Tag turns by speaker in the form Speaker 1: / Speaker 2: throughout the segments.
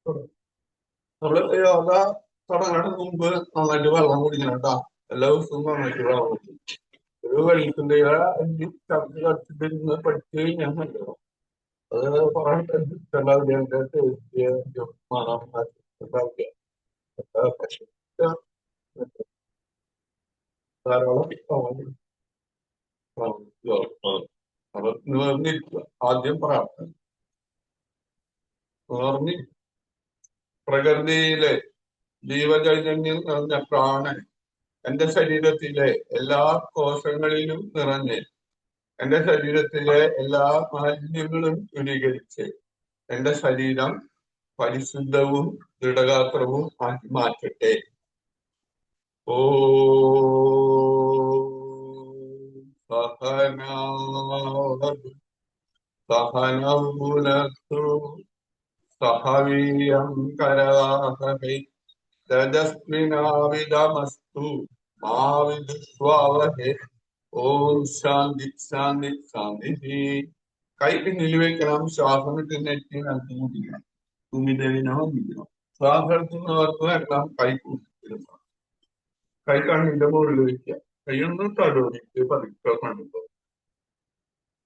Speaker 1: നമ്മള് യോഗ തുടങ്ങുന്നതിന് മുമ്പ് നന്നായിട്ട് വെള്ളം കുടിക്കണം കേട്ടോ. എല്ലാ ദിവസവും നന്നായിട്ട് വെള്ളം കുടിക്കും. ഒരു വെള്ളത്തിന്റെ ചർച്ച കളിച്ചിട്ട് പഠിച്ചു കഴിഞ്ഞാൽ നല്ലതാണ്. അത് കുറെ മണം പക്ഷെ ധാരാളം അത് നിവർന്നിരിക്കുക. ആദ്യം പ്രാർത്ഥന നിവർന്നി പ്രകൃതിയിലെ ജീവചൈതന്യം നിറഞ്ഞ പ്രാണൻ എന്റെ ശരീരത്തിലെ എല്ലാ കോശങ്ങളിലും നിറഞ്ഞ് എന്റെ ശരീരത്തിലെ എല്ലാ മാലിന്യങ്ങളും ദൂരീകരിച്ച് എന്റെ ശരീരം പരിശുദ്ധവും ദൃഢഗാത്രവും ആക്കി മാറ്റട്ടെ. ഓ സഹനാവതു സഹനൗ ഭുനക്തു സഹ വീര്യം കരവാവഹൈ തേജസ്വിനാവിധമസ്തു മാ വിദ്വിഷാവഹൈ. ഓം ശാന്തി ശാന്തി ശാന്തി. കൈ പിന്നിൽ വെക്കണം. ശ്വാസം ഇട്ട് നെറ്റി നടത്തി മുട്ടിക്കണം. തുമ്മിതവിനോ വന്നിക്കണം. ശ്വാസം എടുക്കുന്നവർക്ക് എല്ലാം കൈ കൂട്ടിയിരുന്നു. കൈ കണ്ണിന്റെ മുകളിൽ വെക്കുക. കൈയൊന്നും തടവിട്ട് പതുക്കെ കണ്ടു.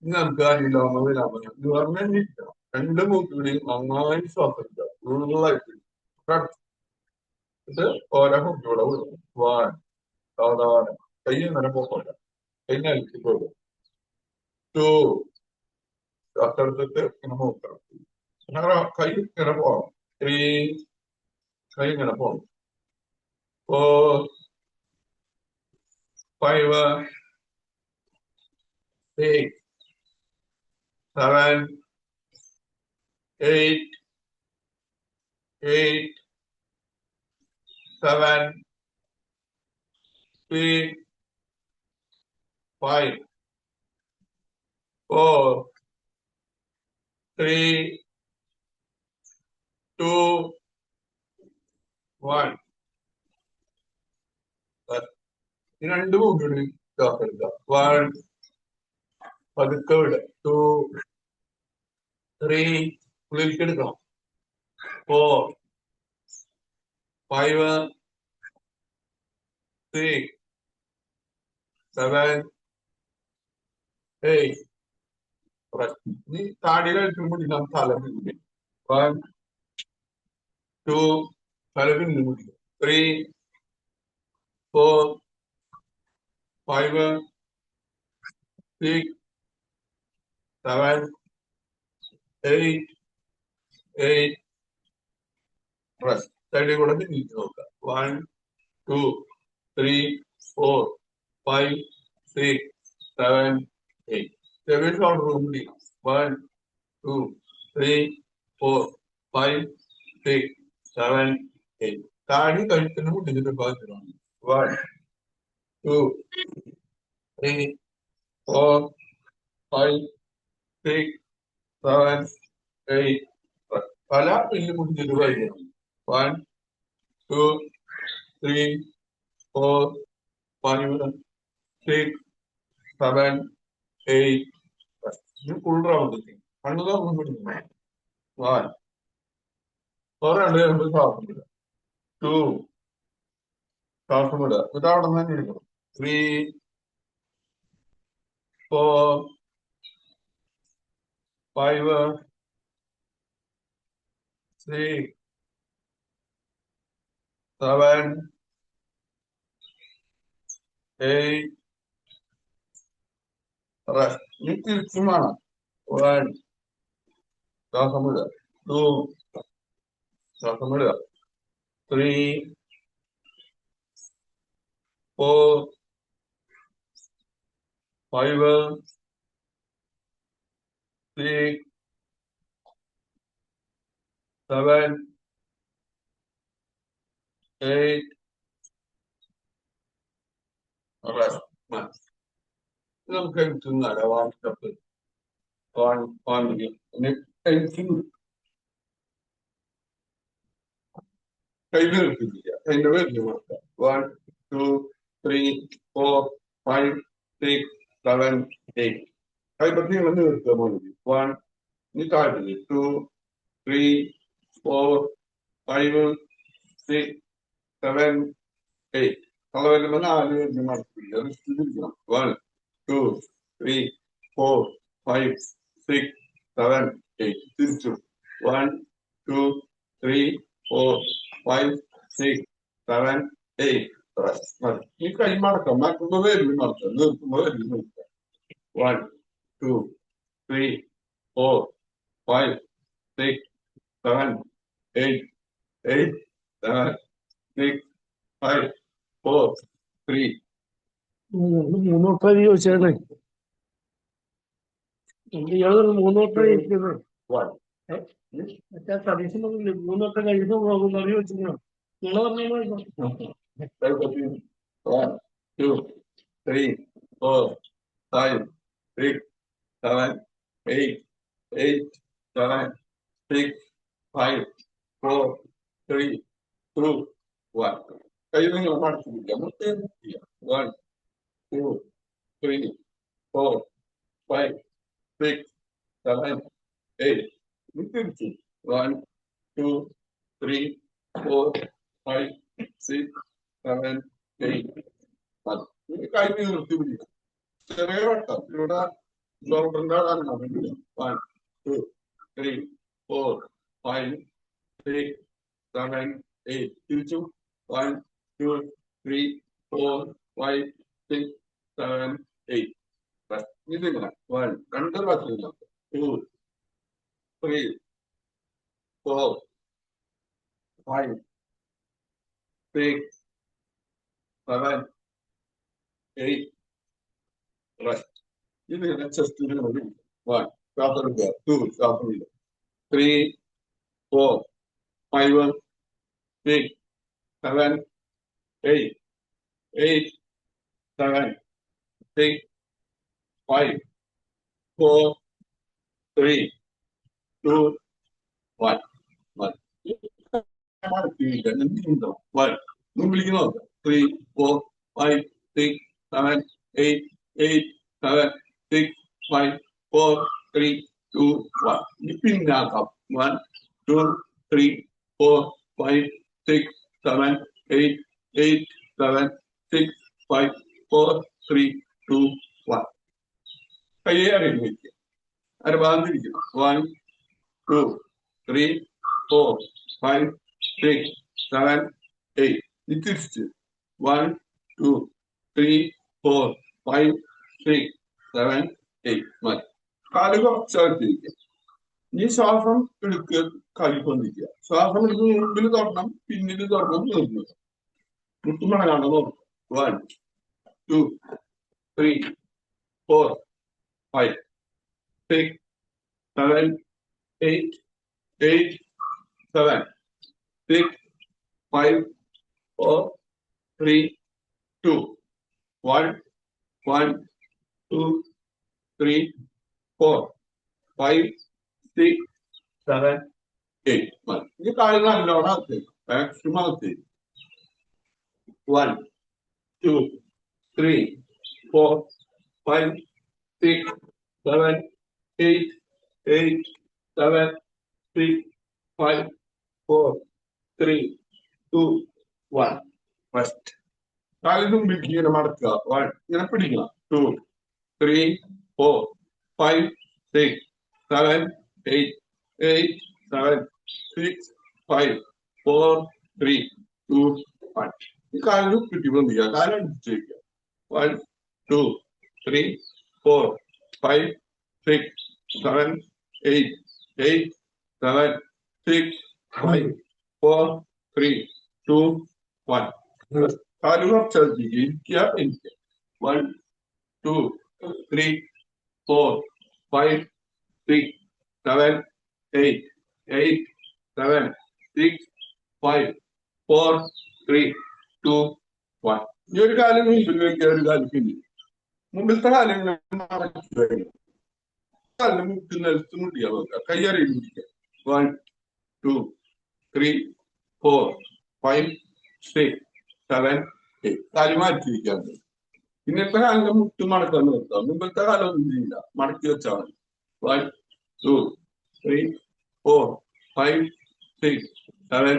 Speaker 1: നമുക്ക് അനുലോമ വിരാമം എന്ന് പറഞ്ഞിരിക്കണം. രണ്ട് മൂക്കിലും നന്നായി ശ്വാസം എടുക്കുക. ഫുള്ളായിട്ട് ഇത് ഓരോ കുട്ടിയുടെ വിടും. വാൻ സാധാരണ കൈ ഇങ്ങനെ പോകണ്ട. കൈ നിലത്ത് പോകും. ടു ശ്വാസം എടുത്തിട്ട് ഇങ്ങനെ നോക്കണം. അങ്ങനെ കൈ ഇങ്ങനെ പോകണം. ത്രീ കൈ ഇങ്ങനെ പോകണം. Four five six seven eight eight seven three five four three two one. രണ്ട് മൂന്ന് ശ്വാസം എടുക്കുക. വൺ പതുക്കെ വിടുക. ടു ത്രീ ഉള്ളിലേക്ക് എടുക്കണം. Four five six seven eight. നീ താടിയിൽ അടിച്ചും പിടിക്കണം. തല പിന്നിൽ. വൺ ടു തല പിന്നിൽ പിടിക്കും. Three four five six seven eight eight. സൈഡിൽ കൂടെ തിരിച്ചു നോക്കുക. One two three four five six seven eight. ചെറിയ ഷോൾഡർ പിടിക്കണം. One two three four five six seven eight. താടി കഴുത്തിന് മുട്ടിച്ചിട്ട് ഭാഗത്തിലാണ്. One two three four five six seven eight. തല പിന്നിൽ മുട്ടിച്ചിട്ട് കഴിക്കണം. One two three four five six seven eight. ഇത് ഫുൾ റൗണ്ട് കണ്ണു തുറന്നു പിടിക്കണം. വൺ രണ്ട് രണ്ട് ശ്വാസം വിടുക. ടു ശ്വാസം വിടുക. ഇത് അവിടെ നിന്ന് തന്നെ എടുക്കണം. Three four five six seven eight. ഇനി തിരിച്ചും വേണം. വൺ ശ്വാസം വിടുക. ടു ശ്വാസം വിടുക. Three four five six seven eight. നമുക്ക് എഴുത്തുന്നല്ല വാട്സപ്പ് കയ്യിൽ എടുത്തില്ല. അതിന്റെ പേരിൽ കൊടുക്കുക. One two three four five six seven eight. കൈപ്പത്തി നിർത്തുക. വൺ ഇനി താഴ്ത്തി. Two three four 5, 6, 7, 8. തലവേദന 4 പേര് നടക്കില്ല. റിസ്റ്റിരിക്കണം. 1, 2, 3, 4, 5, 6, 7, 8. തിരിച്ചു. 1, 2, 3, 4, 5, 6, 7, 8. ഈ കൈ മടക്കാം. മടക്കുമ്പോ വരും മടക്കാം. നിർത്തുമ്പോ വരും നിർത്താം. 1, 2, 3, 4, 5, 6, 7, 8, 8, 7, 6, 5, 4, 3.
Speaker 2: മൂന്നോട്ടം ചോദിച്ചേ മൂന്നോട്ടം ചോദിക്കുന്നത് മറ്റേ സതീശനൊന്നുമില്ല. മൂന്നോട്ടം കഴിയുന്ന പോകുന്ന ചോദിച്ചിരുന്നോ നിങ്ങൾ പറഞ്ഞു.
Speaker 1: 1, 2, 3, 4, 5, 6, 7, 8, 8, 7, 6, 5, 4, 3, 2, 1. കൈ നിങ്ങൾ മടക്കില്ല. 1, 2, 3, 4, 5, 6, 7, 8. തിരിച്ചു. 1, 2, 3, 4, 5, 6, 7, 8. കൈ നിർത്തി പിടിക്കും. ചെറിയ വട്ടം ഇവിടെ ഷോൾഡറിന്റെ അതാണ് 1, 2, 3, 4, 5, 6, 7, 8. തിരിച്ചു. 1, 2, 3, 4, 5, 6, 7, 8. ഇതിങ്ങനെ 1, 2 പ്രാവശ്യം 2, 3, 4, 5, 6, 7, 8. ഇതിങ്ങനെ ചെസ്റ്റിന് 1, ശ്വാസം 2, ശ്വാസം 3, 4, 5, 6, 7, 8, 8, 7, 6, 5, 4, 3, 2, 1. 1. വിളിക്കുന്നോ 3, 4, 5, 6, 7, 8, 8, 7, 6, 5, 4, 3, 2, 1. പിന്നാക്കാം 1, 2, 3, 4, 5, 6, 7, 8, 8, 7, 6, 5, 4, 3, 2, 1. കയ്യെ അറിയില്ല. അരഭാഗത്തിരിക്കണം. 1, 2, 3, 4, 5, 6, 7, 8. തിരിച്ച് 1, 2, 3, 4, 5, 6, 7, 8. മതി. കാല് കുറച്ചകത്തിരിക്കുക. ഈ ശ്വാസം എടുക്കുക. കളിക്കൊണ്ടിരിക്കുക. ശ്വാസം എടുത്ത് മുമ്പിൽ തൊടണം, പിന്നിൽ തൊടണം, നിർത്തുക. മുട്ടുമടങ്ങാണ്ട് നോക്കുക. 1, 2, 3, 4, 5, 6, 7, 8, 8, 7, 6, 5, 4, 3, 2, 1, 1, 2, 3, 4, 5, 6, 7, 8. മതി. ഈ കാല് നല്ലോണം അകത്തേക്ക്. മാക്സിമം അകത്തേക്ക്. 1, 2, 3, 4, 5, 6, 7, 8, 8, 7, 6, 5, 4, 3, 2, 1. ഫസ്റ്റ് കാലിന് മുമ്പിൽ ഇങ്ങനെ മടക്കുക. 1, ഇങ്ങനെ പിടിക്കണം. 2, 3, 4, 5, 6, 7, 8, 8, 7, 6, 5, 4, 3, 2, 1. ഈ കാലിന് പിടിക്കൊണ്ടിരിക്കുക. കാലം അടിച്ചേക്കുക. 1, 2, 3, 4, 5, 6, 7, 8, 8, 7, 6, 5, 4, 3, 2, 1. കാല് കുറച്ചധികം ഇരിക്കുക. 1, 2, 3, 4, 5, 6, 7, 8, 8, 7, 6, 5, 4, 3, 2, 1. ഈ ഒരു കാലം മുമ്പിൽ വയ്ക്കുക. ഒരു കാലം പിന്നിൽ. മുമ്പിലത്തെ കാലം കാലിന് മുട്ടിൽ നിലത്ത് മുട്ടിയാ നോക്കുക. കയ്യറിയിൽ മുടിക്കുക. 1, 2, 3, 4, 5, 6, 7, 8. കാല് മാറ്റിയിരിക്കാൻ. ഇന്നത്തെ കാലിന്റെ മുട്ട് മടക്കാൻ നിർത്താം. മുമ്പത്തെ കാലം ഒന്നും ചെയ്യില്ല. മടക്കി വെച്ചാൽ മതി. 1, 2, 3, 4, 5, 6, 7,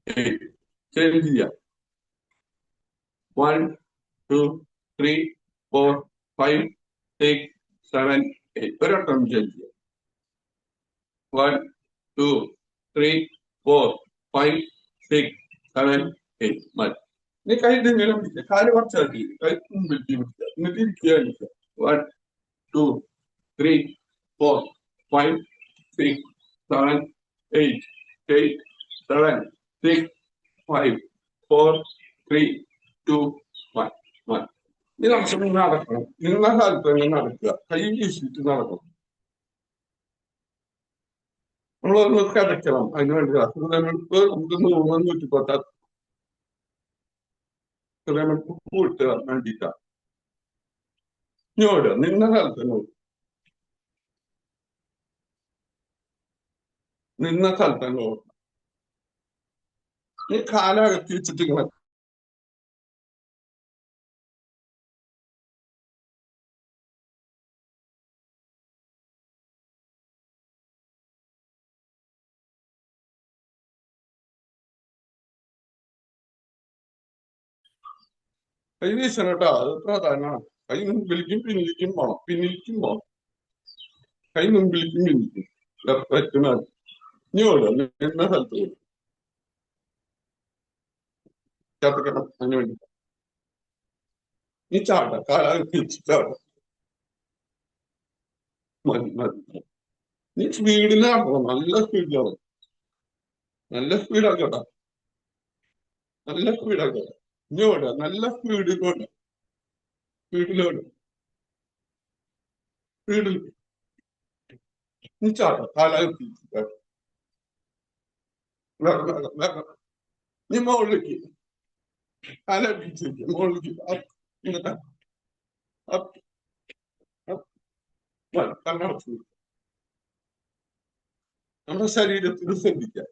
Speaker 1: 8. ചേഞ്ച് ചെയ്യാം. 1, 2, 3, 4, 5, 6, 7, 8. ഒരൊട്ടം ചേഞ്ച് ചെയ്യാം. 1, 2, 3, 4, 5, 6, 7, 8. മതി. നീ കൈ ഇങ്ങനെ പിടിക്കുക. കാല് കുറച്ചാക്കി കൈ മുമ്പിലേക്ക് പിടിക്കുക. എന്നിട്ട് ഇരിക്കുക. 1, 2, 3, 4, 5, 6, 7, 8, 8, 7, 6, 5, 4, 3, 2, 1. 1. നീ നമുക്ക് നടക്കണം. നിന്ന കാലത്ത് തന്നെ നടക്കുക. കൈ വീശിയിട്ട് നടക്കണം. നമ്മളൊന്ന് കിടക്കണം. അതിന് വേണ്ടി നമുക്ക് 110 കൂട്ടുക വേണ്ടിയിട്ടാ. ഇങ്ങോട്ട് നിന്ന കാലത്ത് നിന്ന സ്ഥലത്ത് തന്നെ ഓടണം. ഈ കാലകത്തി വെച്ചിട്ട് ഇങ്ങനെ കൈ വീശണം കേട്ടോ. അത് പ്രധാനമാണ്. കൈ മുമ്പിലേക്കും പിന്നിലേക്കും പോണം. പിന്നിലേക്കും പോണം. കൈ മുമ്പിലേക്കും പിന്നിലേക്കും. പറ്റുന്നത് ഇങ്ങോട്ട് നിന്ന സ്ഥലത്ത് ചത്തക്കണം. അതിന് വേണ്ടി ഈ ചാട്ട കാലകത്തി വെച്ച് ചാട്ടം. മതി മതി. നീ സ്പീഡിൽ നടക്കണം. നല്ല സ്പീഡിലാണ്. നല്ല സ്പീഡാക്കട്ടാ. നല്ല സ്പീഡാക്കട്ടാ. ഇങ്ങോട്ട് നല്ല സ്പീഡിലോട്ട്. സ്പീഡിലോട്ട്. സ്പീഡിൽ നീ ചാട്ട കാലകത്തി വെച്ച് നീ മുകളിലേക്ക് കാലടിച്ചിരിക്കുക. മുകളിലേക്ക് ഇങ്ങനെ കണ്ണടച്ചു. നമ്മുടെ ശരീരത്തിൽ ശ്രദ്ധിക്കുക.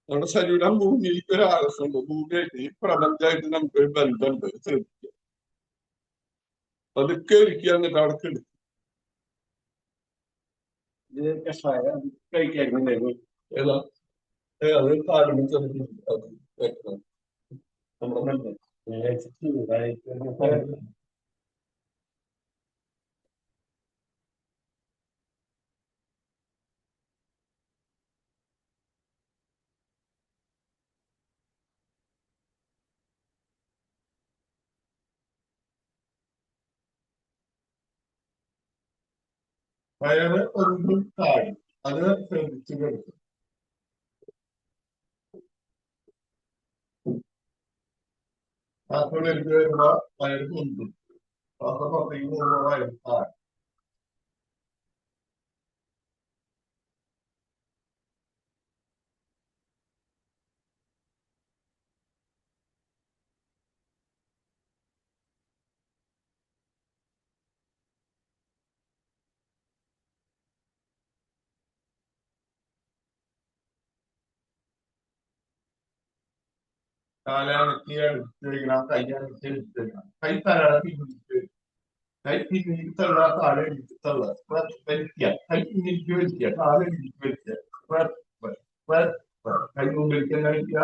Speaker 1: നമ്മുടെ ശരീരം ഭൂമിയിലേക്ക് ഒരു ആകർഷമുണ്ട്. ഭൂമിയായിട്ട് ഈ പ്രപഞ്ചമായിട്ട് നമുക്കൊരു ബന്ധമുണ്ട്. ശ്രദ്ധിക്കുക. പതുക്കെ ഇരിക്കുക. എന്നിട്ട് അവിടെ എടുക്കുക. ഏതാ അത് കാലിന് ചെറുപ്പം അത് വെക്കണം. നമ്മുടെ വയറ് ഒന്നും താഴെ അത് ശ്രദ്ധിച്ചു കിടക്കും. ശ്വാസം എടുത്ത് വരുമ്പോ വയറ് പൊന്തും. ശ്വാസം പുറത്തേക്ക് പോകുമ്പോ വയറ് താഴെ. കാലകത്തി എടുത്ത് വയ്ക്കണം. കൈ അടച്ച് എടുത്ത് വയ്ക്കണം. കൈ തലടക്കി പിടിച്ച് കൈ പിന്നിലേക്ക് തള്ള. കാല് എടുത്ത് തള്ള. വലിക്കുക. കൈ പിന്നിലേക്ക് വലിക്കുക. കാല് എടുത്ത് വലിക്കുക. കൈ മുമ്പിലേക്ക് തന്നെ വലിക്കുക.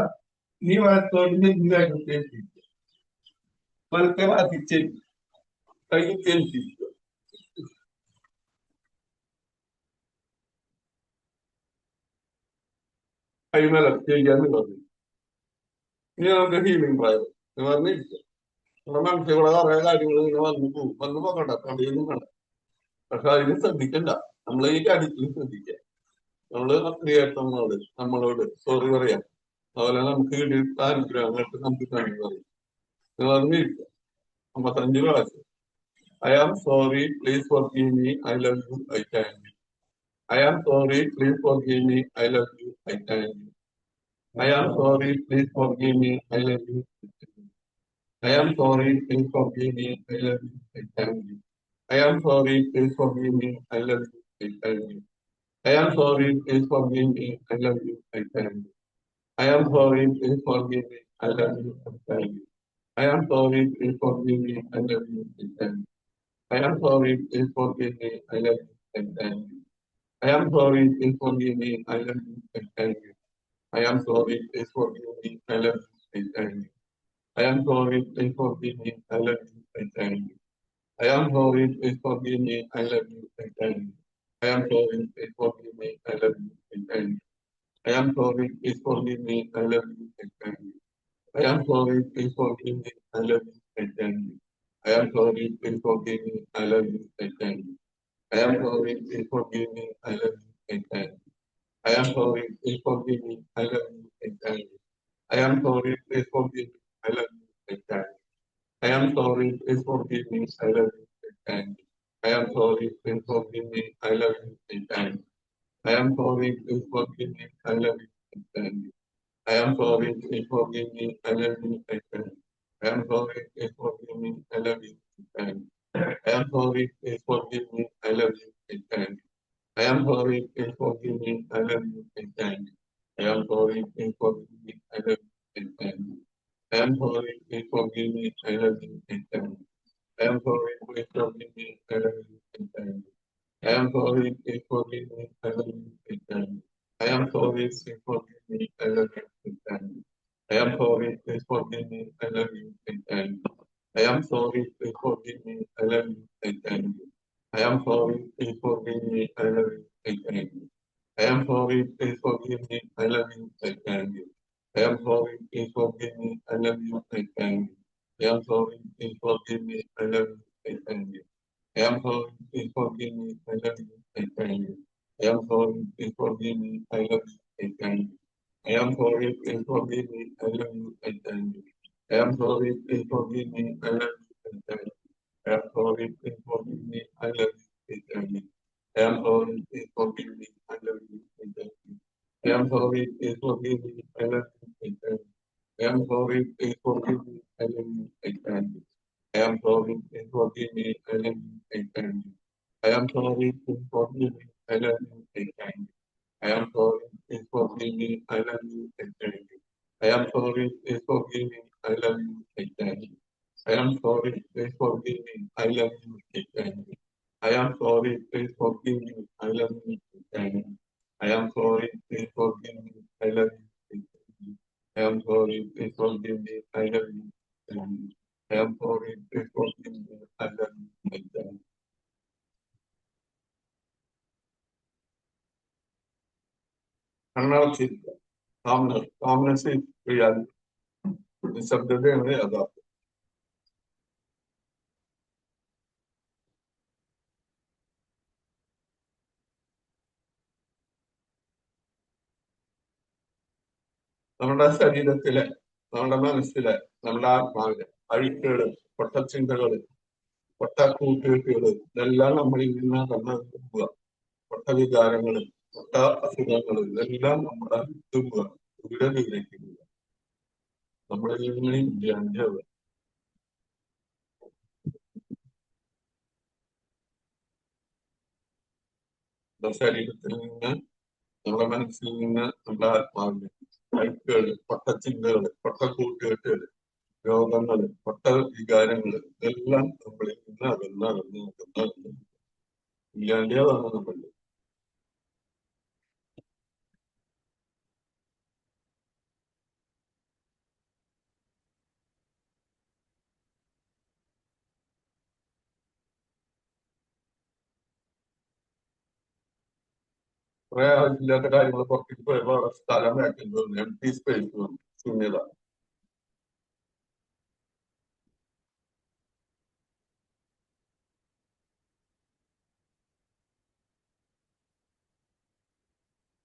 Speaker 1: നീ വലത്തോട്ട് നെഞ്ചിലേക്ക് പതുക്കെ മാറ്റിച്ച് കൈ തിരിച്ചിരിക്കുക. കൈ മലർത്തി ചെയ്യാന്ന് പറഞ്ഞു. ഇനി നമുക്ക് ഹീലിംഗ് പ്രായം എന്ന് പറഞ്ഞിരിക്കുക. നമ്മുടെ മനസ്സിലുള്ള കുറെ കാര്യങ്ങൾ ഇങ്ങനെ വന്നു പോകും. വന്നു പോകണ്ട. കടിയൊന്നും വേണ്ട. പക്ഷെ അതിന് ശ്രദ്ധിക്കണ്ട. നമ്മൾ ഈ കാര്യത്തിൽ ശ്രദ്ധിക്കുക. നമ്മള് ക്രിയേറ്ററിനോട് നമ്മളോട് സോറി പറയാം. അതുപോലെ നമുക്ക് കിട്ടിയ അനുഗ്രഹങ്ങൾക്ക് നമുക്ക് നന്ദി പറയും എന്ന് പറഞ്ഞിരിക്കുക. 55 പ്രാവശ്യം. I am sorry, please forgive me, I love you, I thank you. I am sorry, please forgive me, I love you, I thank you. I am sorry, please forgive me, I love you, I thank you. I am sorry, please forgive me, I love you, I thank you. I am sorry, please forgive me, I love you, I thank you. I am sorry, please forgive me, I love you, I thank you. I am sorry, please forgive me, I love you, I thank you. I am sorry, please forgive me, I love you, I thank you. I am sorry, please forgive me, I love you, and thank you. I am sorry, please forgive me, I love you, and thank you. I am sorry, please forgive me, I love you, I thank you. I am sorry, please forgive me, I love you, I thank you. I am sorry, please forgive me, I love you, I thank you. I am sorry, please forgive me, I love you, I thank you. I am sorry, please forgive me, I love you, I thank you. I am sorry, please forgive me, I love you, I thank you. I am sorry, please forgive me, I love you, I thank you. I am sorry, please forgive me, I love you, I thank you. I am sorry, please forgive me, I love you, I thank you. I am sorry, please forgive me, I love you, I thank you. I am sorry, please forgive me, I love you, I thank you. I am sorry, please forgive me, I love you, I thank you. I am sorry, please forgive me, I love you, I thank you. I am sorry, please forgive me, I love you, I thank you. I am sorry, please forgive me, I love you, I thank you. I am sorry, please forgive me, I love you, I thank you. I am sorry, please forgive me, I love you, I thank you. I am sorry, please forgive me, I love you, I thank you. I am sorry, please forgive me, I love you, I thank you. I am sorry, please forgive me, I love you, I thank you. I am sorry, please forgive me, I love you, I thank you. I am sorry, please forgive me, I love you, I thank you. I am sorry, please forgive me, I love you, I thank you. I am sorry, please forgive me, I love you, I thank you. I am sorry, please forgive me, I love you, I thank you. I am sorry, please forgive me, I love you, I thank you. I am sorry, please forgive me, I love you, I thank you. I am sorry, please forgive me, I love you, I thank you. I am sorry, please forgive me, I love you, I thank you. I am sorry, please forgive me, I love you, I thank you. I am sorry, please forgive me, I love you, I thank you. I am sorry, please forgive me, I love you, I thank you. I am sorry, please forgive me, I love you, I thank you. I am sorry, please forgive me, I love you, I thank you. I am sorry, please forgive me, I love you, I thank you. I am sorry, please forgive me, I love you, I thank you. I am sorry, please forgive me, I love you, I thank you. I am sorry, please forgive me, I love you, I thank you. I am sorry, please forgive me, I love you, I thank you. I am sorry, please forgive me, I love you, I thank you. I am sorry, please forgive me, I love you, I thank you. I am sorry, please forgive me, I love you, I thank you. I am sorry, please forgive me, I love you, I thank you. I am sorry, please forgive me, I love you, I thank you. I am sorry, please forgive me, I love you, I thank you. കണ്ണടച്ചിരിക്കുക. calmness is reality. നിശബ്ദതയാണ് യഥാർത്ഥം. നമ്മുടെ ശരീരത്തിലെ, നമ്മുടെ മനസ്സിലെ, നമ്മുടെ ആത്മാവിലെ അഴുക്കുകള്, പൊട്ടച്ചിന്തകള്, പൊട്ട കൂട്ടുകെട്ടുകള് ഇതെല്ലാം നമ്മളിൽ നിന്ന് കണ്ടെത്തുക. പൊട്ട വികാരങ്ങള്, പൊട്ട അസുഖങ്ങള് ഇതെല്ലാം നമ്മുടെ തുക ദൂരത്തിലേക്ക് നമ്മളിൽ നിന്ന് ഇല്ലാണ്ടാവുക. നമ്മുടെ ശരീരത്തിൽ നിന്ന്, നമ്മുടെ മനസ്സിൽ നിന്ന്, നമ്മുടെ ആത്മാവിലെ അഴുക്കുകള്, പൊട്ടച്ചിന്തകള്, പൊട്ട കൂട്ടുകെട്ടുകള്, രോഗങ്ങള്, പൊട്ട വികാരങ്ങള് ഇതെല്ലാം നമ്മളിൽ നിന്ന് അകന്ന് ഇല്ലാണ്ടാവാണ് നമ്മൾ. കുറെ ആവശ്യമില്ലാത്ത കാര്യങ്ങൾ പുറത്തേക്ക് പോയപ്പോ അവിടെ സ്ഥലം വേക്കൻറ്റ് വന്നു, എം ടി സ്പേസ് വന്നു, ശൂന്യത.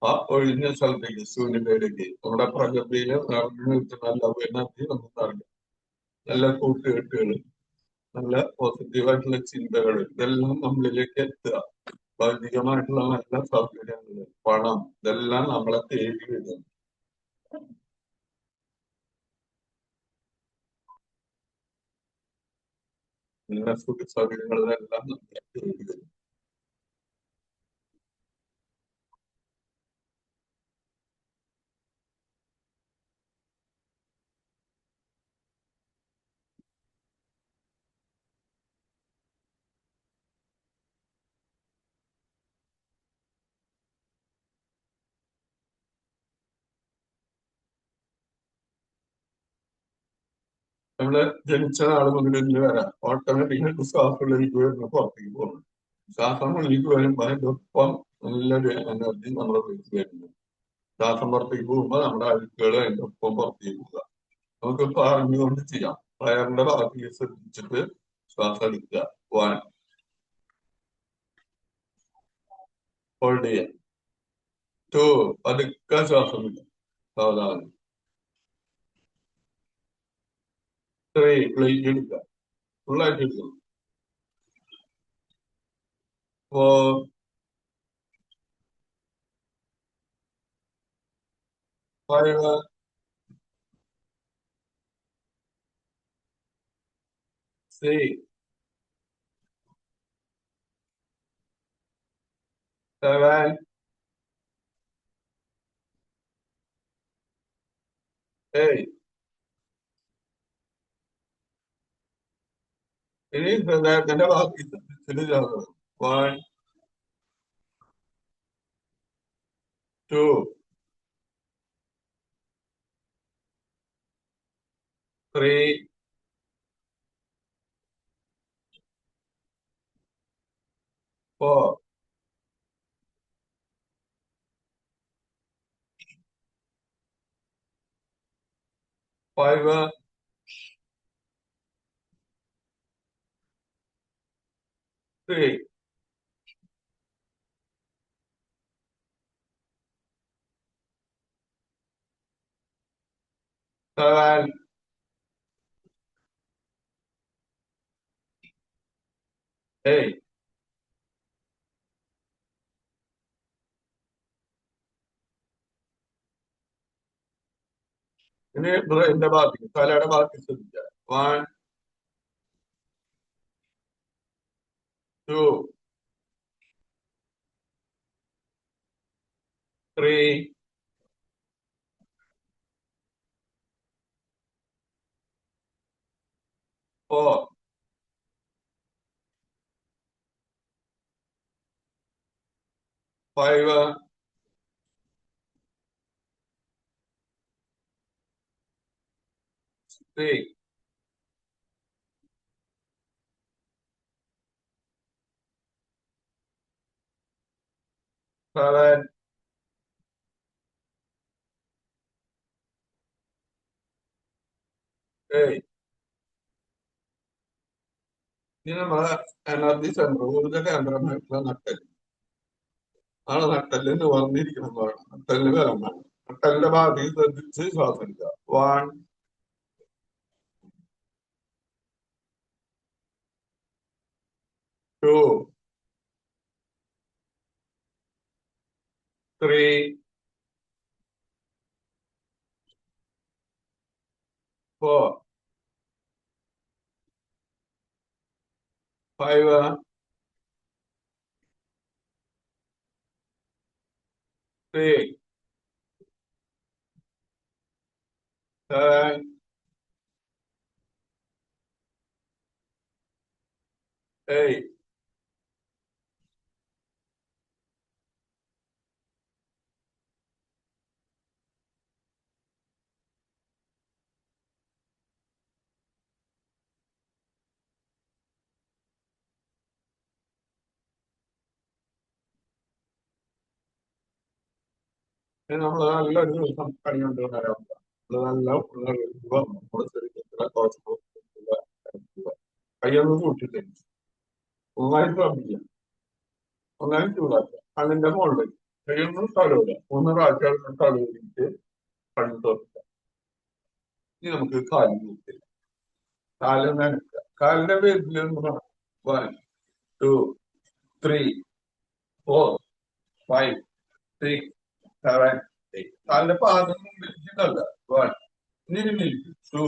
Speaker 1: ആ ഒഴിഞ്ഞ സ്ഥലത്തേക്ക്, ശൂന്യതയിലേക്ക് നമ്മുടെ പ്രകൃതിയില് നിറഞ്ഞു നിൽക്കുന്ന നല്ല എനർജി നമുക്ക് അറിയാം. നല്ല കൂട്ടുകെട്ടുകൾ, നല്ല പോസിറ്റീവായിട്ടുള്ള ചിന്തകൾ ഇതെല്ലാം നമ്മളിലേക്ക് എത്തുക. ഭൗതികമായിട്ടുള്ള നല്ല സൗകര്യങ്ങൾ, പണം ഇതെല്ലാം നമ്മളെ തേടി വരും. നല്ല സുഖ സൗകര്യങ്ങളെല്ലാം നമ്മളെ തേടി വരും. നമ്മള് ജനിച്ച നാൾ മുതൽ ഇന്ന് വരാം ഓട്ടോമാറ്റിക്കായിട്ട് ശ്വാസം ഉള്ളിലേക്ക് വരുന്ന പുറത്തേക്ക് പോകുന്നു. ശ്വാസം ഉള്ളിലേക്ക് വരുമ്പോൾ അതിന്റെ ഒപ്പം നല്ലൊരു എനർജി നമ്മുടെ ഉള്ളിലേക്ക് വരുന്നു. ശ്വാസം പുറത്തേക്ക് പോകുമ്പോൾ നമ്മുടെ അഴുക്കുകൾ അതിന്റെ ഒപ്പം പുറത്തേക്ക് പോകുക. നമുക്ക് പറഞ്ഞുകൊണ്ട് ചെയ്യാം. വയറിന്റെ ഭാഗത്തേക്ക് ശ്രദ്ധിച്ചിട്ട് ശ്വാസം എടുക്കുക. 1, ഹോൾഡ് ചെയ്യാം. 2, പതുക്കെ ശ്വാസം വിടുക. സാവധാനം. 3, പ്ലേറ്റ് എടുക്കുക. ഫുള്ളായിട്ട് എടുക്കണം. 4, 5, 6, 7, 8. ഇനി ഹൃദയത്തിന്റെ ബാക്കി ശ്രദ്ധിച്ചിട്ട് ചേർന്നത്. 1, 2, 3, 4, 5, 6, 7, 8. ഇനി ബ്രെയിനിന്റെ ബാക്കി തലയുടെ ബാക്കി ശ്രദ്ധിക്കുക. 1, 2, 3, 4, 5, 6, 7, 8. ഇനി നമ്മളെ എനർജി സെന്റർ ഊർജ കേന്ദ്രമായിട്ടുള്ള നട്ടല്. ആണ് നട്ടല് നിവർന്നിരിക്കണം വേണം. നട്ടലിന് ബലം വേണം. നട്ടലിന്റെ ഭാഗത്തേക്ക് ശ്രദ്ധിച്ച് ശ്വാസം എടുക്കുക. 1, 2, 3, 4, 5, 6, 7, 8. ഇനി നമ്മള് നല്ലൊരു ദിവസം പണി കൊണ്ടുവരാം. നല്ല നമ്മുടെ ശരീരത്തിലെ കയ്യൊന്നും കൂട്ടിട്ട് നന്നായിട്ട് ശ്രദ്ധിക്കാം. നന്നായി ചൂടാക്കുക. അതിന്റെ മുകളിൽ കയ്യൊന്നും തടവില്ല. 3 പ്രാവശ്യം തടവിട്ട് പണി തുറക്കുക. ഇനി നമുക്ക് കാലിൽ നോക്കില്ല. കാലിൽ നനക്കുക. കാലിന്റെ പേരിൽ 1, 2, 3, 4, 5, 6, 7, 8. കാലിന്റെ പാദം മുമ്പിലേക്കല്ല. 1, ഇനി 2,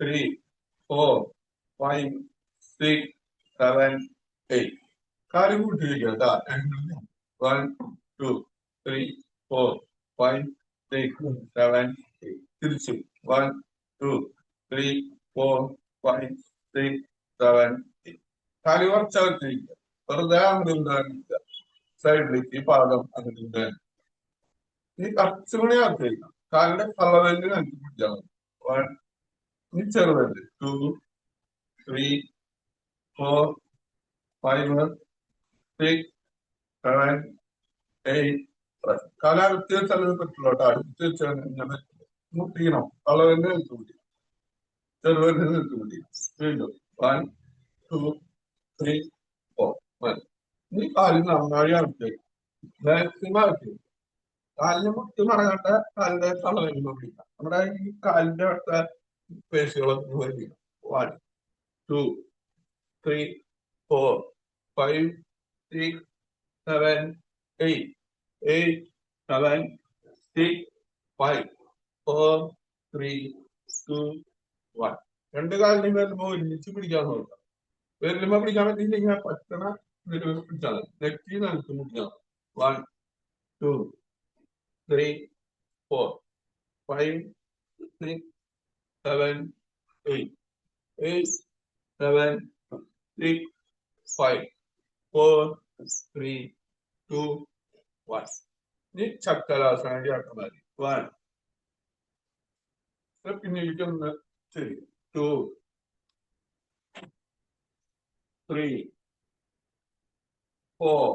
Speaker 1: 3, 4, 5, 6, 7, 8. കാല് കൂട്ടിയിരിക്കുക. 1, 2, 3, 4, 5, 6, 7, 8. തിരിച്ചു 1, 2, 3, 4, 5, 6, 7, 8. കാല് കുറച്ചകത്തിരിക്കുക. വെറുതെ അങ്ങോട്ട് സൈഡിലേക്ക് പാദം അങ്ങോട്ട്. ഇനി കുറച്ചുകൂടി അകത്തേക്കാം. കാലിന്റെ കളവെല്ലാം നമുക്ക് പിടിച്ചാൽ മതി. 1, ഇനി ചെറുത് 2, 3, 4, 5, 6, 7, 8. കാലാവസ്ഥ ചിലത് പറ്റുള്ളൂ കേട്ടോ. അടുത്ത് വെച്ചാൽ മുട്ടിക്കണം. അളവിന്റെ നിർത്തുകൂടി, ചെറുതിന്റെ നിർത്തുകൂടി. വീണ്ടും 1, 2, 3, 4. മതി. ഈ കാലിൽ നന്നായി അടുത്തേക്ക് മാക്സിമം അടുത്തേക്ക്. കാലിന് മുട്ടി മറങ്ങാണ്ട കാലിന്റെ തളവിന് പിടിക്കാം. നമ്മുടെ ഈ കാലിന്റെ അടുത്ത പേശികളൊക്കെ വലിയ 1, 2, 3, 4, 5, 6, 7, 8. 8, 7, 6, 5, 4, 3, 2, 1. രണ്ട് കാലിനും വരുമ്പോ ഒരുമിച്ച് പിടിക്കാൻ നോക്കാം. വരുമ്പോ പിടിക്കാൻ പറ്റിയില്ലെങ്കിൽ പറ്റണ പിടിച്ചാൽ മതി. നെറ്റി നമുക്ക് പിടിക്കാം. 1, 2, 3, 4, 5, 6, 7, 8. 8, 7, 6, 5, 4, 3, 2, 1. ഇനി ചക്രാസനം ചേർക്കാൻ മതി. 1. പിന്നിലേക്കൊന്ന് ശരി. 2, 3, 4,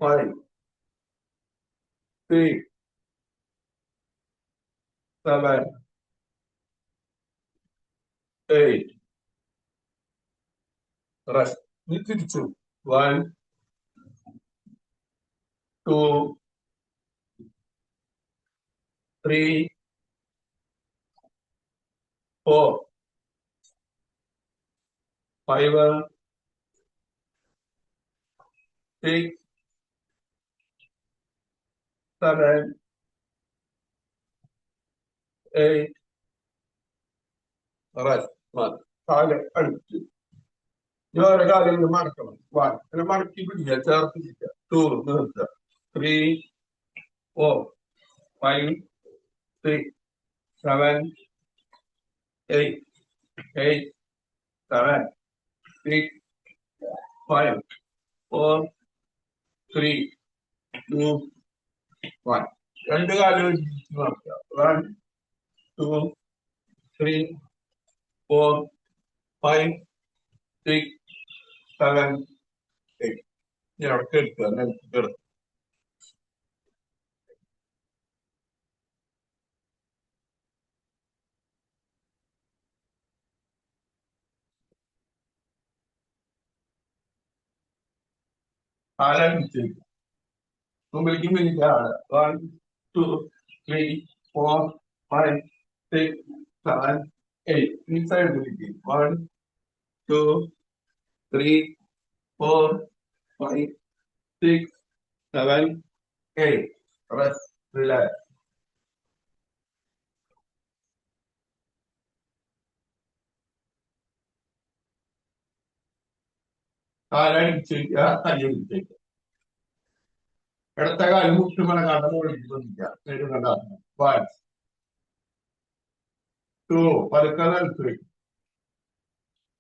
Speaker 1: 5, 6, 7, 8. റെസ്റ്റ്. ഇനി തിരിച്ചു. 1, 2, 3, 4, 5, 6, 7, 8. റെസ്റ്റ്. മതി. കാല് അടുത്ത് വേറെ കാലിൽ മടക്കണം. 1. പിന്നെ മടക്കി പിടിക്കുക, ചേർത്ത് പിടിക്കുക. 2, നിർത്തുക. 3, 4, 5, 6, 7, 8. 8, 7, 6, 5, 4, 3, 2, 1. രണ്ട് കാലം ഒരുമിച്ച് നടക്കുക. 1, 2, 3, 4, 5, 6, 7, 8. ഇനി അവിടെ എടുക്കുക. കിടക്കുക. ആരംഭിച്ചു. മുമ്പിലേക്ക് മിനിറ്റാണ്. 1, 2, 3, 4, 5, 6, 7, 8. ഈ സൈഡിലേക്ക് 1, 2, 3, 4, 5, 6, 7, 8. Rest. Relax. കാലടിച്ചിരിക്കുക, കയ്യൊടിച്ചേക്കുക. ഇടത്തെ കാലം മുട്ടുമല കണ്ട മുകളിൽ ശ്രദ്ധിക്കുക. കണ്ട 1, 2, പതുക്കെ നിലത്ത് വയ്ക്കും.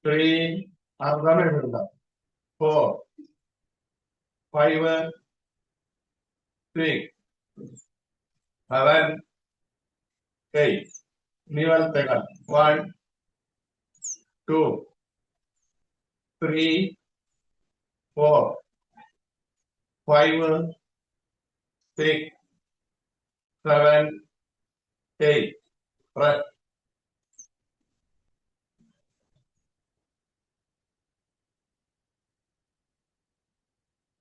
Speaker 1: 3, അർദ്ധം എഴുതുക. 4, 5, 6, 7, 8. ഇനി വലത്തെ കാലം 1, 2, 3, 4, 5, 6, 7, 8. Rest.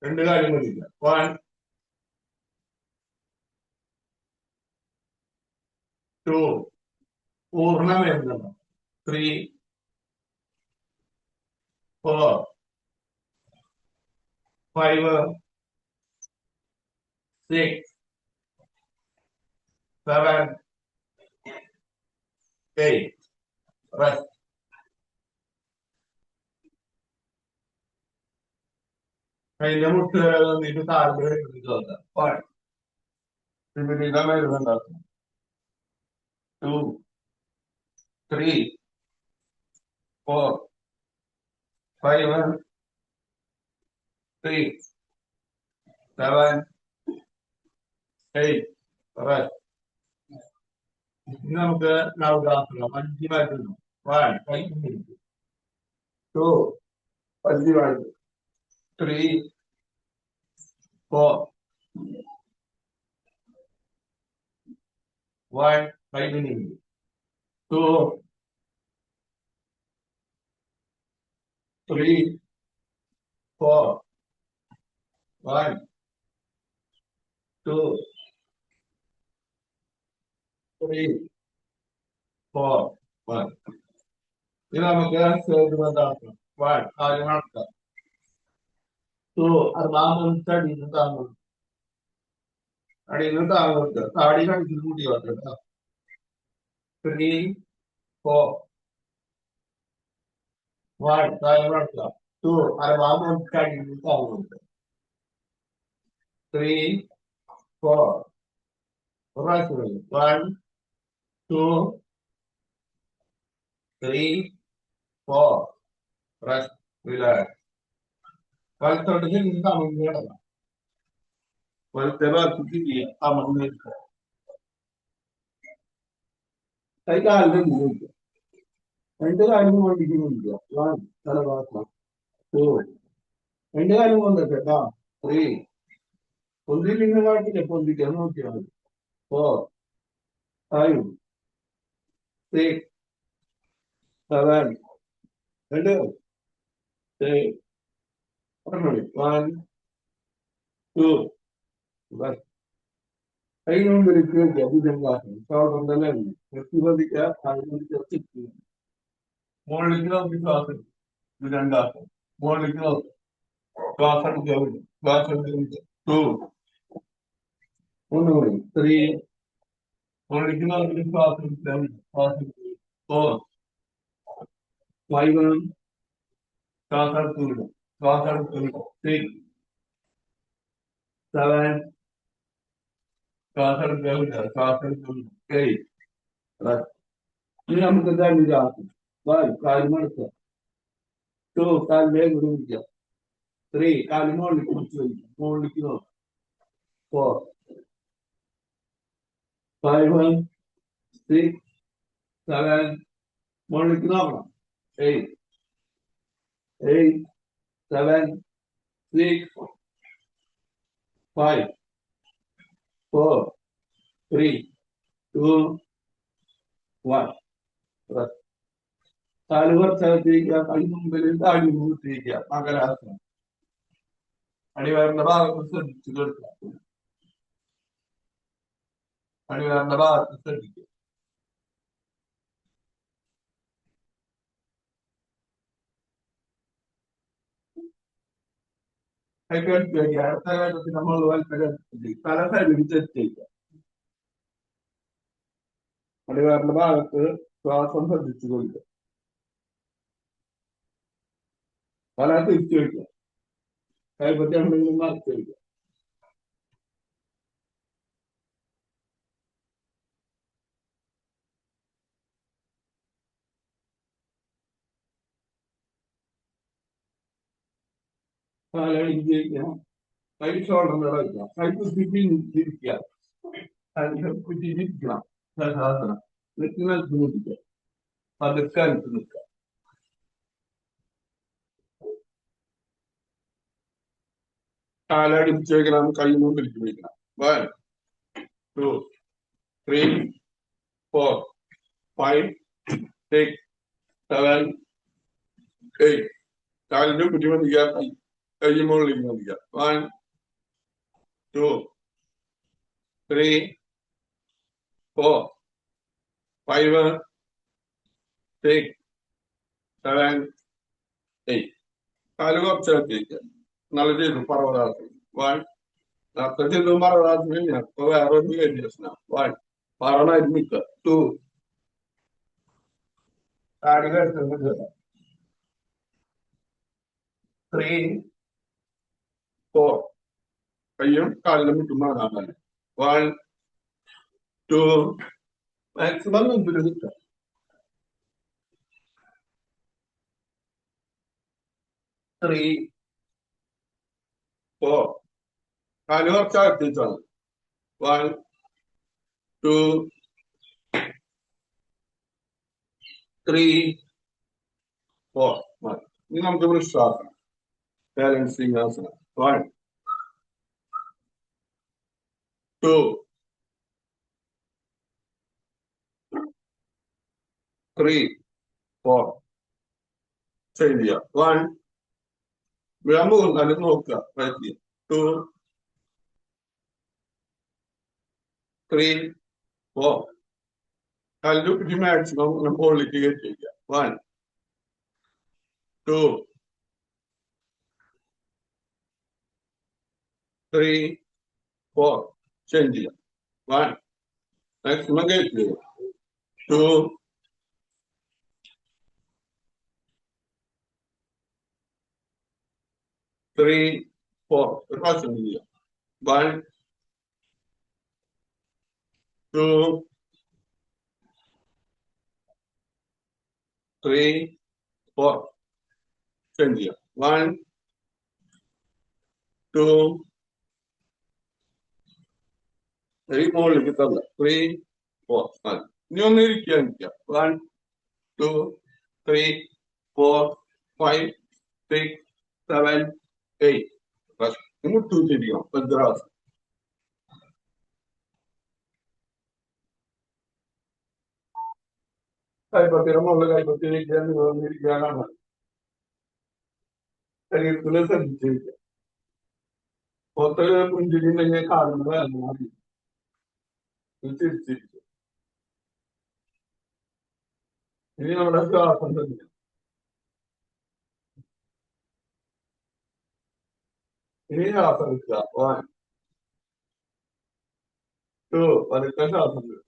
Speaker 1: രണ്ട് കാര്യം മതിയില്ല. 1, 2, പൂർണ്ണം എഴുതണം. 3, 4, 5, 6, 7, 8. Rest. അതിന്റെ മുട്ട് വന്നിട്ട് താഴെ ചോദിക്കാം. 1. വിപരീതം എഴുതുന്നുണ്ടാക്കും. 2, 3, 4, 5, 6, 7, 8. Rest. ഇനി നമുക്ക് നവദാസനം 5 വായിക്കുന്നു. 1 കൈ പിടിക്കും. 2 5 വായിക്കും. 3 4 1 കൈ പിടിക്കും. 2 3 4 1 2 3 4 1. ഇനി നമുക്ക് സേതുബന്ധാക്കണം. 1 ആദ്യം നടക്കാം. 2 അറുപതാമത്തെ അടിയിൽ താങ്ങും. അടിയിൽ താങ്ങുക. താടി കണക്കിൽ കൂട്ടി വെക്കാം. 3 4 1 താഴെ നടക്കാം. 2 അറുപതാമത്തെ അടിയിൽ താങ്ങും. 3 4 1 2 3 4 rest relax. വലത്തോട്ടത്തിൽ നിന്ന് അമർന്ന് കിടക്കാം. വലത്തെ ഭാഗത്തേക്ക് ചെയ്യാം. അമർന്ന് നിൽക്കുക. കൈ കാലിന്റെ മുന്നിൽ 2 കാലും കൊണ്ടിരിക്കുന്നില്ല. 1 തലഭാഗം. 2 2 കാലും കൊണ്ടിട്ടാ. 3 പൊന്തിരിക്കുന്ന കാട്ടില്ല. പൊന്തിക്കാൻ നോക്കിയാൽ മതി. 4 5 6 7 2 6 1 2 കൈ കൊണ്ടിരിക്കുക. ഭുജംഗാസനം. സാവധാനം പ്രതിപദിക്കുക. മുകളിലേക്ക് നോക്കി ശ്വാസം. ഭുജംഗാസനം. മുകളിലേക്ക് നോക്കി ശ്വാസം എടുക്കുക. ശ്വാസം എടുക്കുക. 2 ഒന്നുകൂടി 3 മുകളിലേക്ക് നോക്കി ശ്വാസം എടുക്കുക. ശ്വാസം 4 5 ശ്വാസം എടുക്കുക. ശ്വാസം എടുക്കുക. 6 7 ശ്വാസം എടുക്കുക. ശ്വാസം എടുക്കുക. 8 ഇനി നമുക്ക് ധനുരാസം. 1 കാലും എടുക്കുക. 2 കാലിലേക്ക് വിളിക്കുക. 3 കാല് മുകളിലേക്ക് പിടിച്ചു വയ്ക്കുക. മുകളിലേക്ക് നോക്കുക. 4 5 6 7 മുകളിലേക്ക് നോക്കണം. 8 7 6 5 4 3 2 1. കാല് കുറച്ചകത്തിരിക്കുക. കൈ മുമ്പിൽ താടി മുഖത്തിരിക്കുക. മകരാസനം. അടിവരന്റെ ഭാഗത്ത് ശ്രദ്ധിച്ചു കേൾക്കുക. അടിവരന്റെ ഭാഗത്ത് ശ്രദ്ധിക്കുക. കൈകഴിക്കുക. അടുത്ത ഘട്ടത്തിൽ നമ്മൾ തല സരിച്ചെത്തിക്കുക. അടിവരന്റെ ഭാഗത്ത് ശ്വാസം ശ്രദ്ധിച്ചു കൊള്ളുക. തല തിരിച്ചു വയ്ക്കുക. കൈപ്പറ്റി എന്തെങ്കിലും മറച്ചു വയ്ക്കുക. കാലടിക്കുക. കൈ ഷോൾഡറിൽ വയ്ക്കുക. കൈ കുത്തിരിക്കുക. കുറ്റിരിക്കണം. ശാസനം നെറ്റി നിലത്ത് നിൽക്കുക. പതുക്കെ അടുത്ത് നിൽക്കുക. കാലടിപ്പിച്ച് വയ്ക്കണം. കൈ മുമ്പിലേക്ക് വയ്ക്കണം. 1 2 3 4 5 6 7 8. കാലിന്റെ കുറ്റി മതിക്കുക. കൈ മുകളിലേക്ക് മതിക്കുക. 1 2 3 4 5 6 7 8. കാല് കുറച്ചകത്തേക്ക്. നല്ല ചെയ്തു. പർവ്വതാസനം. 1 നേരത്തെ ചെയ്തു. പർവ്വതാസനം ഇപ്പൊ വേറെ ഒരു വേരിയേഷനാണ്. 1 പറവണായിട്ട് നിൽക്കുക. 2 താടി കയറ്റുന്നത്. 3 4 കയ്യും കാലിലും മുട്ടും മാറാൻ. 1 2 മാക്സിമം മുമ്പിൽ നിൽക്കുക. 3 4 കാല് കുറച്ച് അകത്തേക്കാണ്. 1 2 3, 4. ഇനി നമുക്ക് വൃക്ഷാസനം, ബാലൻസിംഗ് ആസനം. 1, 2, 3, 4. ചെയ്ത് ചെയ്യാം. 1, വിടാൻ പോകുന്നാലും നോക്കുക. 2, 3, 4. കാലിന്റെ പിടി മാക്സിമം മുകളിലേക്ക് കയറ്റിയിരിക്കുക. 1, 2, 3, 4. ചേഞ്ച് ചെയ്യാം. 1, മാക്സിമം കയറ്റുക. 2, 3, 4. ഒരു പ്രാവശ്യം ചെയ്യാം. 1, 2, 3, 4. ചേഞ്ച് ചെയ്യാം. 1, 2, 3. മുകളിലേക്ക് തള്ള. 3, 4. ഇനി ഒന്ന് ഇരിക്കാൻ നിൽക്കാം. 1, 2, 3, 4, 5, 6, 7, 8. മുട്ടു തിരിക്കണം. ഭദ്രാസനം. കൈപ്പത്തിയുടെ മുകളിൽ കൈപ്പത്തിയിരിക്കാൻ നിവർന്നിരിക്കാനാണ്. ശരീരത്തില് ശ്രദ്ധിച്ചിരിക്കുക. പുറത്തൊരു പുഞ്ചിരിണ്ടെങ്കിൽ കാണുന്നത് മതി. തിരിച്ചിരിക്കും. ഇനി നമ്മുടെ ശ്വാസം ശ്രദ്ധിക്കാം. ഇനി ശ്വാസം എടുക്കുക. 1, 2. പതുക്കെ ശ്വാസം എടുക്കുക.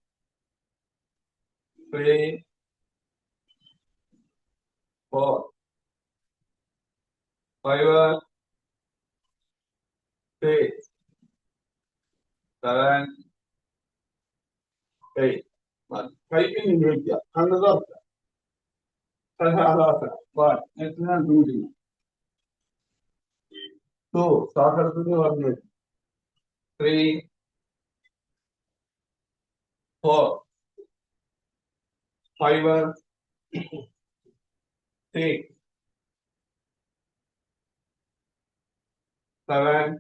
Speaker 1: 3, 4, 5, 6, 7, 8. കൈ പിന്നിൽ വയ്ക്കുക. കണ്ണ് തുറക്കുക. സഹാസാസനം. 1, 2, ശ്വാസത്തിന് പറഞ്ഞു. 3, 4, 5, 6, 7,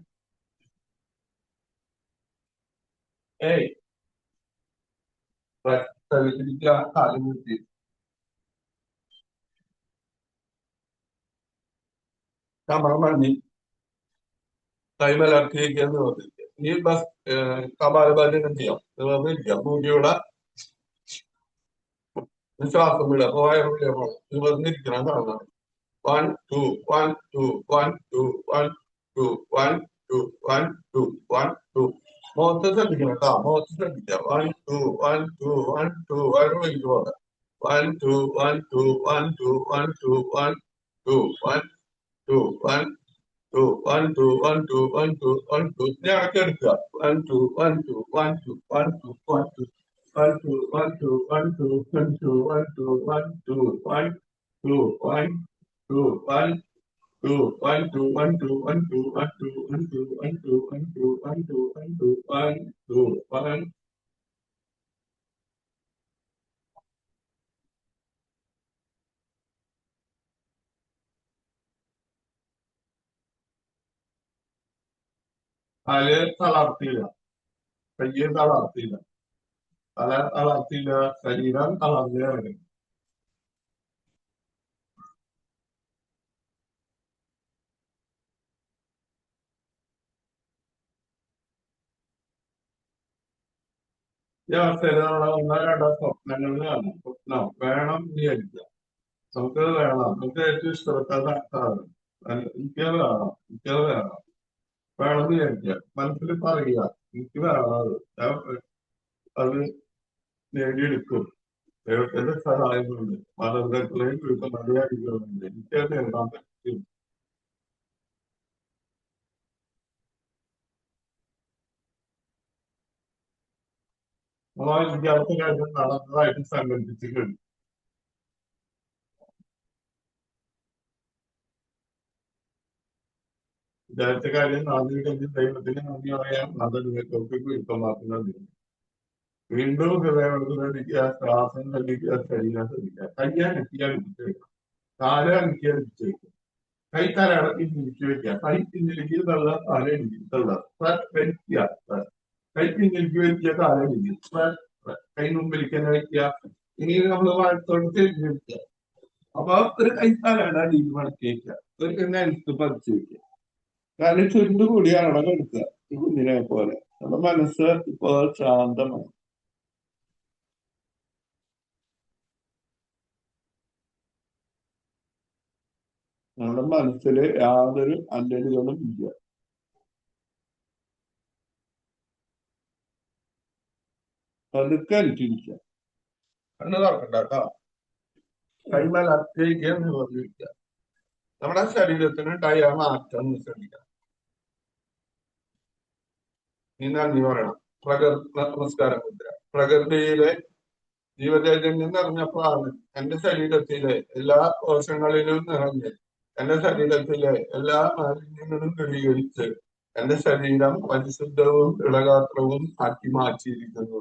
Speaker 1: 8. ശരീരത്തിലേക്ക് കാലം നിർത്തി. മണി കൈമലർത്തിയേക്കാന്ന് പറഞ്ഞിരിക്കുക. ഇനി ബസ് കപാലഭാരം ചെയ്യാം. നിവർന്നിരിക്കാം. ഭൂമിയുടെ ശ്വാസം വിടുക. നിവർന്നിരിക്കണം. കാണണം. 1, 2, 1, 2, 1, 2, 1, 2, 1, 2, 1, 2, 1, 2. മുഖത്ത് ശ്രദ്ധിക്കണം കേട്ടോ. മുഖത്ത് ശ്രദ്ധിക്കാം. 1, 2, 1, 2, 1, 2. വഴിക്ക് പോകാം. 1, 2, 1, 2, 1, 2, 1, 2, 1, 2, 1, 2, 1, 2, 1, 2, 1, 2, 1, 2, 1, 2. ഞാൻ എടുക്കുക. 1, 2, 1, 2, 1, 2, 1, 2, 1, 2. 1, 2, 1, 2, 1, 2, 1, 2, 1, 2, 1, 2, 1, 2, 1, 2, 1, 2, 1, 2, 1, 2, 1, 2, 1, 2, 1, 2, 1, 2, 1, 2, 1, 2, 1, 2, 1, 2, 1. തല തളർത്തിയില്ല. കയ്യെ തളർത്തിയില്ല. തല തളർത്തിയില്ല. ശരീരം തളർന്നു കിടക്കും. ഈ അവസ്ഥയിൽ നമ്മളെ ഒന്നോ രണ്ടോ സ്വപ്നങ്ങൾ കാണും. സ്വപ്നം വേണം വിചാരിക്കുക. നമുക്ക് വേണം. നമുക്ക് ഏറ്റവും ഇഷ്ടപ്പെട്ട സാധനം. എനിക്കത് വേണം. എനിക്കത് വേണം. വേണം വിചാരിക്കുക. മനസ്സിൽ പറയുക. എനിക്ക് വേണം അത്. ഞാൻ അത് നേടിയെടുക്കും. ദൈവത്തിന്റെ സഹായം കൊണ്ട് മാതാപിതാക്കളെയും മലയാളികളുണ്ട്. എനിക്കത് നേടാൻ പറ്റും. നമ്മളാ വിദ്യാർത്ഥി കാര്യം നടന്നതായിട്ട് സങ്കല്പിച്ച് കഴിഞ്ഞു. വിദ്യാർത്ഥി കാര്യം നടന്നു കഴിഞ്ഞ് ദൈവത്തിന് നന്ദി പറയാം. അത് നിങ്ങൾക്കൊക്കെ ഗുരുക്കന്മാർക്ക് നന്ദി. വീണ്ടും ഹൃദയം ശ്രദ്ധിക്കുക, ശ്വാസം ശ്രദ്ധിക്കുക, ശരീരം ശ്രദ്ധിക്കുക. കയ്യാൻ എത്തിയാൽ പിടിച്ചു വെക്കുക, കാല് അനക്കിയാൽ പിടിച്ചു വെക്കുക, കൈ തലടക്കി പിടിച്ചു വെക്കുക, കൈ പിന്നിലേക്ക് തള്ള, കാല ഇടിക്കും തള്ള, വലിക്കുക, കൈ പിന്നിലേക്ക് വലിക്കുക, കാല ഇടിക്കുക, കൈ മുമ്പിലേക്ക് വയ്ക്കുക. ഇനി നമ്മൾ വാഴത്തോട് തിരിഞ്ഞു വെക്കുക. അപ്പൊ ഒരു കൈ തലയുടെ അടിയിൽ മടക്കി വെക്കുക, ഒരു നിലത്ത് പതിച്ചു വെക്കുക, കാല് ചുരുണ്ട് കൂടി അടം എടുക്കുക, കുഞ്ഞിനെ പോലെ. നമ്മുടെ മനസ്സ് ഇപ്പോൾ ശാന്തമാണ്. നമ്മുടെ മനസ്സില് യാതൊരു അല്ലലുകളും ഇല്ല. പതുക്കെ അനുസരിക്കുക, കണ്ണ് തുറക്കണ്ട കേട്ടോ. കൈമലർത്തേക്ക് നിർവഹിക്കുക. നമ്മുടെ ശരീരത്തിനുണ്ടായ മാറ്റം ശ്രദ്ധിക്കാം. നീ നന്ദി പറയണം. നമസ്കാരം മുദ്ര. പ്രകൃതിയിലെ ജീവചൈതന്യം നിറഞ്ഞപ്പോഴാണ് എന്റെ ശരീരത്തിലെ എല്ലാ കോശങ്ങളിലും നിറഞ്ഞ് എന്റെ ശരീരത്തിലെ എല്ലാ മാലിന്യങ്ങളും ദൂരീകരിച്ച് എന്റെ ശരീരം പരിശുദ്ധവും ഇളകാത്രവും ആക്കി മാറ്റിയിരിക്കുന്നു.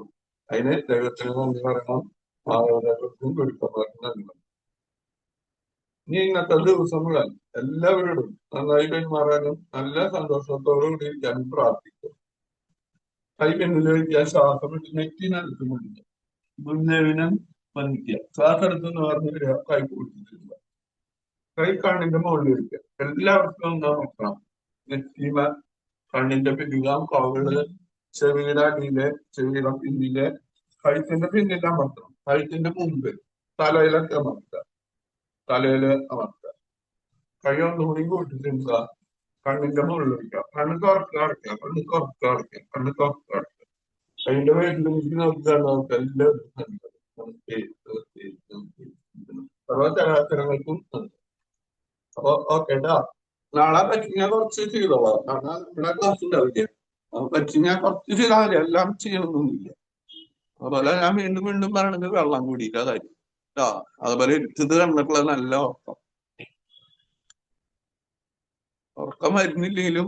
Speaker 1: അതിന് ദൈവത്തിന് നന്ദി പറയണം. മാതാപിതാക്കൾക്കും ഗുരുക്കന്മാർക്കും നന്ദി പറയണം. ഇനി ഇന്നത്തെ ദിവസങ്ങൾ എല്ലാവരോടും നന്നായി പെരുമാറാനും നല്ല സന്തോഷത്തോടുകൂടി ഞാൻ പ്രാർത്ഥിക്കും. കൈ പിന്നിലേക്ക് ശ്വാസം നെറ്റിനടുത്ത് കൊണ്ടിരിക്കുക, മുന്നേവിനം വന്നിക്കുക, ശ്വാസം എടുത്തെന്ന് പറഞ്ഞു വരിക, കൈ കൊടുത്തിട്ടില്ല, കൈ കണ്ണിന്റെ മുകളിൽ വയ്ക്കുക. എല്ലാവർക്കും ഒന്ന് നോക്കണം. നെറ്റിമ, കണ്ണിന്റെ പിന്നിലാം, കവള്, ചെവിയുടെ അടിയിലെ, ചെവിയുടെ പിന്നിലെ, കഴുത്തിന്റെ പിന്നിൽ അമർത്തണം, കഴുത്തിന്റെ മുമ്പ് തലയിലൊക്കെ അമർത്തുക, തലയില് അമർത്തുക. കൈ ഒന്നുകൂടി കൂട്ടിട്ടുക, കണ്ണിന്റെ മുകളിൽ വയ്ക്കുക, കണ്ണ് തുറക്കുക അടയ്ക്കുക, കണ്ണ് തുറക്കുക അടയ്ക്കുക, കണ്ണ് തുറക്കുക അടയ്ക്കുക. അതിന്റെ വീട്ടിലേക്ക് നോക്കുകയാണ് നമുക്ക് എല്ലാവരും നല്ലത്. സർവചരാചരങ്ങൾക്കും നന്ദി. അപ്പൊ ഓക്കേട്ടാ, നാളെ പറ്റിങ്ങ കുറച്ച് ചെയ്തോളാം. കാരണം ഇവിടെ ക്ലാസ് ഉണ്ടാവില്ല. അപ്പൊ പറ്റിങ്ങ കുറച്ച് ചെയ്താൽ മതി, എല്ലാം ചെയ്യണമെന്നൊന്നുമില്ല. അതുപോലെ ഞാൻ വീണ്ടും വീണ്ടും പറയണത് വെള്ളം കൂടിയില്ല കാര്യം കേട്ടോ. അതുപോലെ എടുത്തത് കണ്ടിട്ടുള്ള നല്ല ഉറക്കം. ഉറക്കം വരുന്നില്ലെങ്കിലും